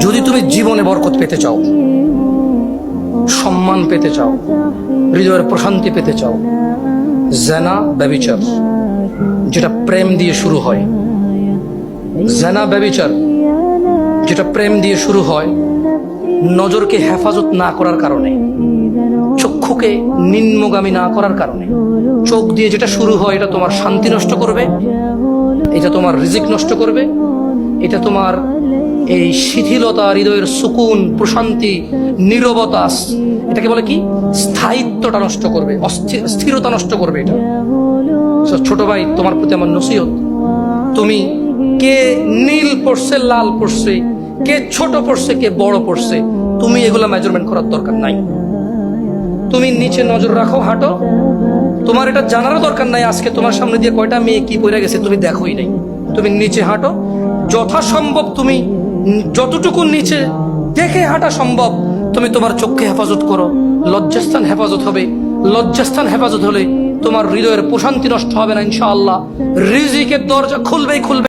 যদি তুমি জীবনে বরকত পেতে চাও, সম্মান পেতে চাও, হৃদয়ের প্রশান্তি পেতে চাও, জেনা ব্যভিচার যেটা প্রেম দিয়ে শুরু হয়, জেনা ব্যভিচার যেটা প্রেম দিয়ে শুরু হয়, নজরকে হেফাজত না করার কারণে, চক্ষুকে নিম্নগামী না করার কারণে, চোখ দিয়ে যেটা শুরু হয় এটা তোমার শান্তি নষ্ট করবে, এটা তোমার রিজিক নষ্ট করবে, এটা তোমার এই শিথিলতা, হৃদয়ের সুকুন, প্রশান্তি, নীরবতা, এটাকে বলে কি স্থায়িত্বটা নষ্ট করবে, স্থিরতা নষ্ট করবে এটা। ছোট ভাই, তোমার প্রতি আমার নসিহত, তুমি কে নীল পড়ছে, লাল পড়ছে, কে ছোট পড়ছে, কে বড় পড়ছে, তুমি এগুলা মেজারমেন্ট করার দরকার নাই। তুমি নিচে নজর রাখো, হাঁটো, তোমার এটা জানারও দরকার নাই আজকে তোমার সামনে দিয়ে কয়টা মেয়ে কি পড়ে গেছে তুমি দেখোই নাই। তুমি নিচে হাঁটো, যথাসম্ভব তুমি যতটুকু নিচে দেখে হাঁটা সম্ভব তুমি তোমার চোখকে হেফাজত করো। লজ্জাস্থান হেফাজত হবে, লজ্জাস্থান হেফাজত হলে তোমার হৃদয়ের প্রশান্তি নষ্ট হবে না ইনশাআল্লাহ। রিজিকের দরজা খুলবেই খুলবে।